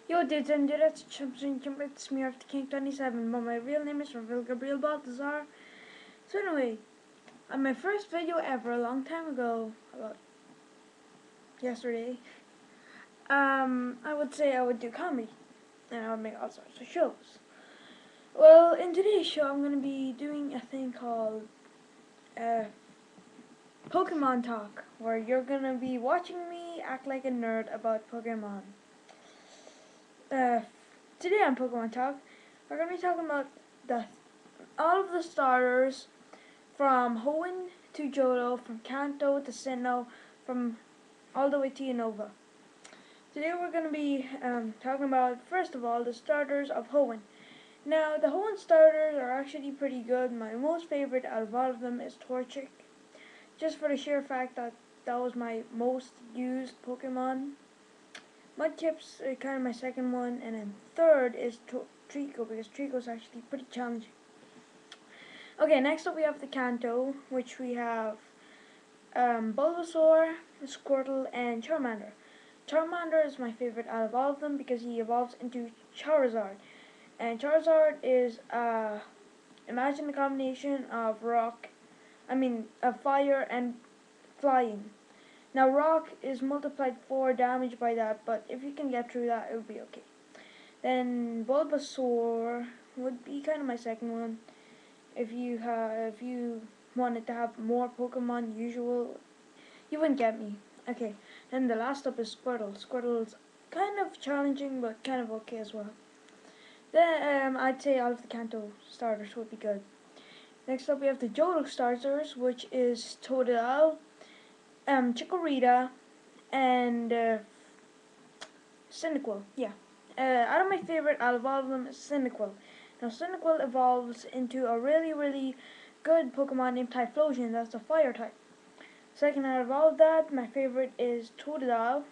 Yo dudes and dudettes, it's me of the King 27, but my real name is Ravel Gabriel Baltazar. So anyway, on my first video ever a long time ago, about yesterday, I would say I would do comedy, and I would make all sorts of shows. Well, in today's show I'm going to be doing a thing called uh, Pokemon Talk, where you're going to be watching me act like a nerd about Pokemon. Uh, Today on Pokemon Talk, we're going to be talking about the all of the starters from Hoenn to Johto, from Kanto to Sinnoh, from all the way to Unova. Today we're going to be talking about, first of all, the starters of Hoenn. Now, the Hoenn starters are actually pretty good. My most favorite out of all of them is Torchic, just for the sheer fact that that was my most used Pokemon. Mudkip's kind of my second one, and then third is Trico, because Trico is actually pretty challenging. Okay, next up we have the Kanto, which we have Bulbasaur, Squirtle, and Charmander. Charmander is my favorite out of all of them because he evolves into Charizard. And Charizard is, imagine the combination of fire and flying. Now rock is multiplied 4 damage by that, but if you can get through that, it would be okay. Then Bulbasaur would be kind of my second one. If you wanted to have more Pokemon usual, you wouldn't get me. Okay, then the last up is Squirtle. Squirtle's kind of challenging, but kind of okay as well. Then I'd say all of the Kanto starters would be good. Next up we have the Johto starters, which is Totodile, Chikorita, and Cyndaquil. Yeah. Out of my favorite out of all of them is Cyndaquil. Now Cyndaquil evolves into a really good Pokemon named Typhlosion. That's a fire type. Second out of all of that, my favorite is Totodile.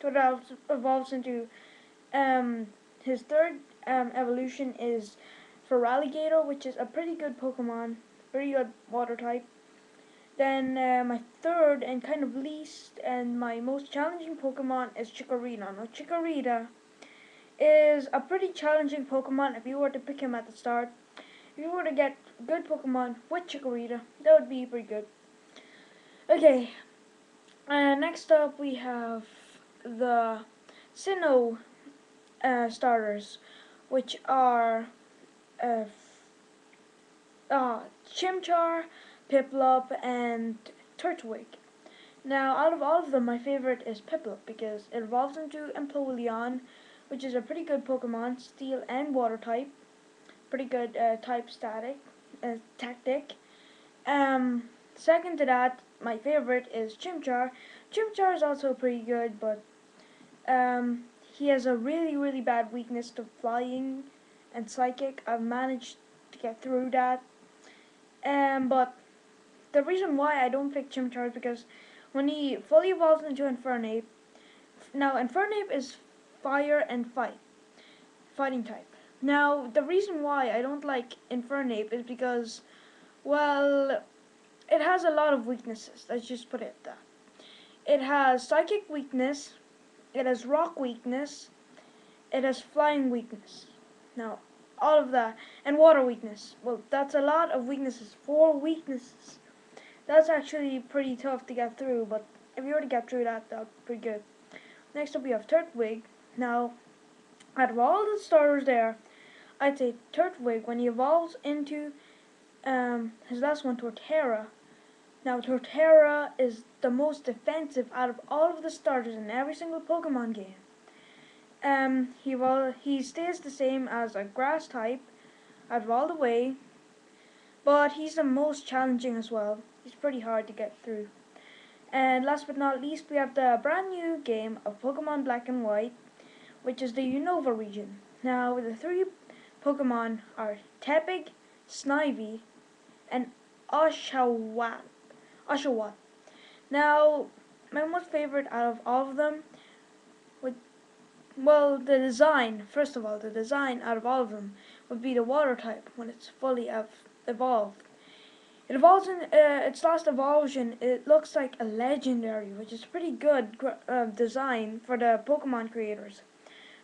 Totodile evolves into his third evolution is Feraligatr, which is a pretty good Pokemon, pretty good water type. Then my third and kind of least and my most challenging Pokemon is Chikorita. Now Chikorita is a pretty challenging Pokemon if you were to pick him at the start. If you were to get good Pokemon with Chikorita, that would be pretty good. Okay, next up we have the Sinnoh starters, which are uh, Chimchar, Piplup, and Turtwig. Now, out of all of them, my favorite is Piplup because it evolves into Empoleon, which is a pretty good Pokemon, Steel and Water type. Pretty good type tactic. Second to that, my favorite is Chimchar. Chimchar is also pretty good, but he has a really bad weakness to flying and psychic. I've managed to get through that. But the reason why I don't pick Chimchar is because when he fully evolves into Infernape, now Infernape is fire and fighting type. Now the reason why I don't like Infernape is because, well, it has a lot of weaknesses. Let's just put it that. It has psychic weakness, it has rock weakness, it has flying weakness. Now, all of that, and water weakness. Well, that's a lot of weaknesses. 4 weaknesses. That's actually pretty tough to get through, but if you were to get through that, that'd be pretty good. Next up we have Turtwig. Now, out of all the starters there, I'd say Turtwig, when he evolves into his last one, Torterra. Now, Torterra is the most defensive out of all of the starters in every single Pokemon game. He stays the same as a grass type out of all the way, but he's the most challenging as well. He's pretty hard to get through. And last but not least, we have the brand new game of Pokemon Black and White, which is the Unova region. Now, the 3 Pokemon are Tepig, Snivy, and Oshawott. Now, my most favorite out of all of them would, well, the design, first of all, the design out of all of them would be the water type when it's fully evolved. It evolves in its last evolution. It looks like a legendary, which is pretty good design for the Pokemon creators.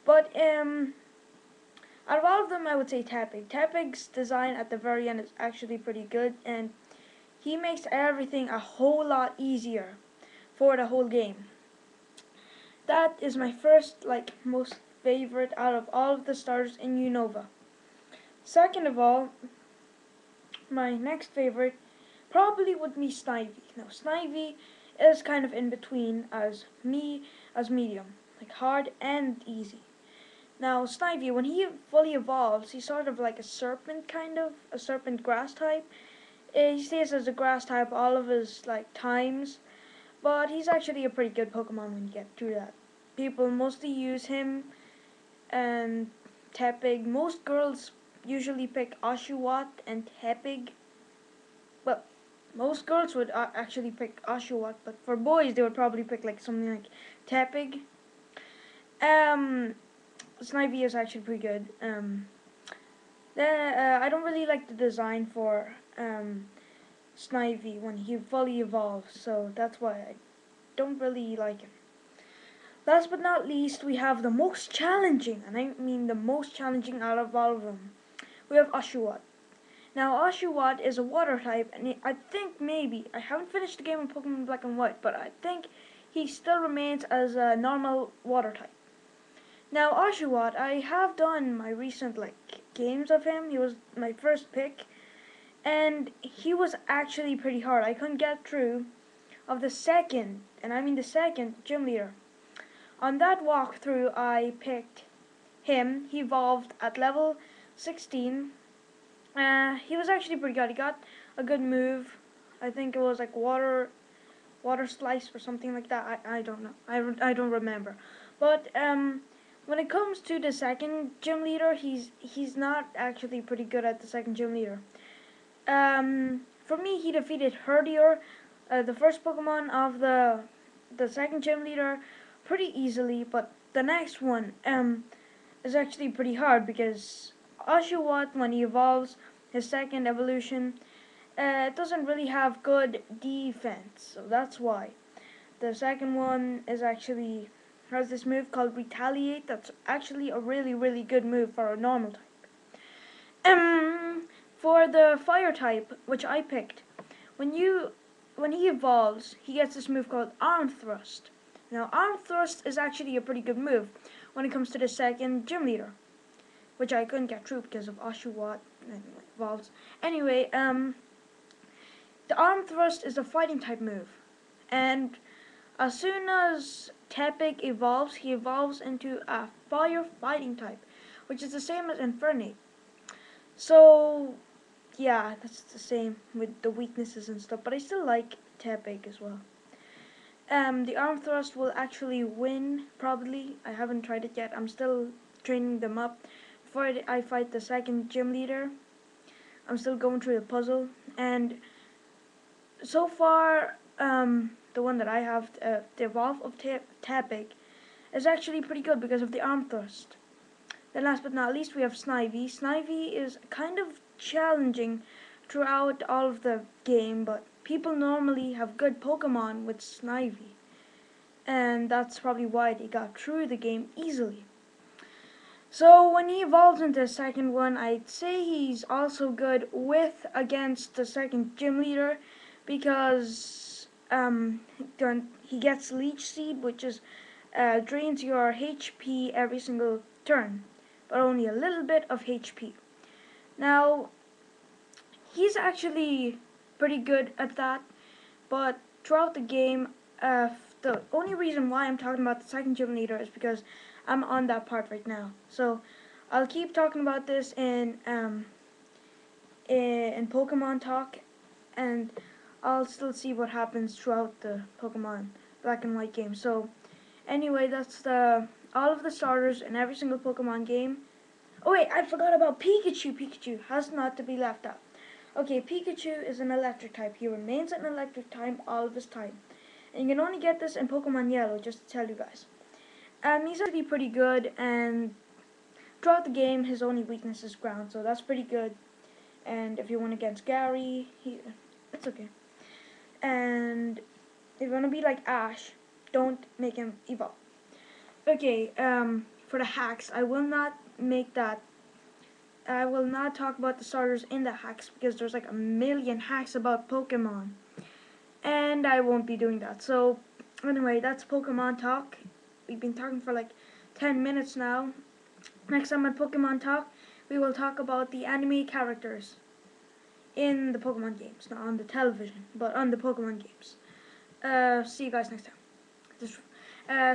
But out of all of them, I would say Tepig. Tepig's design at the very end is actually pretty good, and he makes everything a whole lot easier for the whole game. That is my first, like, most favorite out of all of the starters in Unova. Second of all, my next favorite probably would be Snivy. Now, Snivy is kind of in between as medium, like hard and easy. Now, Snivy, when he fully evolves, he's sort of like a serpent, a serpent grass type. He stays as a grass type all of his like times, but he's actually a pretty good Pokemon when you get through that. People mostly use him and Tepig. Most girls usually pick Oshawott and Tepig. Well, most girls would actually pick Oshawott, but for boys they would probably pick like something like Tepig. Um, Snivy is actually pretty good. I don't really like the design for Snivy when he fully evolves, so that's why I don't really like him. Last but not least, we have the most challenging, and I mean the most challenging out of all of them. We have Oshawott. Now, Oshawott is a water type, and I think maybe, I haven't finished the game in Pokemon Black and White, but I think he still remains as a normal water type. Now, Oshawott, I have done my recent games of him. He was my first pick, and he was actually pretty hard. I couldn't get through of the second, and I mean the second gym leader. On that walkthrough, I picked him. He evolved at level 16. He was actually pretty good. He got a good move. I think it was like water slice or something like that. I don't know. I don't remember. But when it comes to the second gym leader, he's not actually pretty good at the second gym leader. For me, he defeated Herdier, the first Pokemon of the second gym leader, pretty easily. But the next one is actually pretty hard because Oshawott, when he evolves his second evolution, doesn't really have good defense, so that's why. The second one is actually has this move called Retaliate. That's actually a really, really good move for a normal type. For the fire type, which I picked, when he evolves, he gets this move called Arm Thrust. Now, Arm Thrust is actually a pretty good move when it comes to the second gym leader, which I couldn't get through because of Oshawott and evolves. Anyway, the Arm Thrust is a fighting type move, and as soon as Tepig evolves, he evolves into a fire fighting type, which is the same as Infernape. So, yeah, that's the same with the weaknesses and stuff, but I still like Tepig as well. The Arm Thrust will actually win, probably. I haven't tried it yet. I'm still training them up. Before I fight the second gym leader, I'm still going through the puzzle, and so far, the one that I have, the Evolve of Tepig, is actually pretty good because of the Arm Thrust. Then last but not least, we have Snivy. Snivy is kind of challenging throughout all of the game, but people normally have good Pokemon with Snivy, and that's probably why they got through the game easily. So when he evolves into the second one, I'd say he's also good with against the second gym leader because he gets Leech Seed, which is drains your HP every single turn, but only a little bit of HP. Now, he's actually pretty good at that, but throughout the game, the only reason why I'm talking about the second gym leader is because I'm on that part right now. So I'll keep talking about this in Pokemon Talk, and I'll still see what happens throughout the Pokemon Black and White game. So anyway, that's all of the starters in every single Pokemon game. Oh wait, I forgot about Pikachu. Pikachu has not to be left out. Okay, Pikachu is an electric type. He remains an electric type all of his time. And you can only get this in Pokemon Yellow, just to tell you guys. He's actually pretty good, and throughout the game, his only weakness is ground, so that's pretty good. And if you win against Gary, it's okay. And if you want to be like Ash, don't make him evolve. Okay, for the hacks. I will not make that. I will not talk about the starters in the hacks because there's like a million hacks about Pokemon, and I won't be doing that. So anyway, that's Pokemon Talk. We've been talking for like 10 minutes now. Next time on Pokemon Talk, we will talk about the anime characters in the Pokemon games, not on the television, but on the Pokemon games. See you guys next time.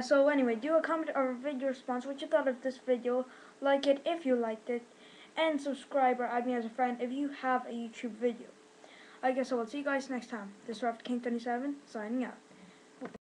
So anyway, do a comment or a video response what you thought of this video, like it if you liked it, and subscribe or add me as a friend if you have a YouTube video. I guess I will see you guys next time. This is King 27 signing out.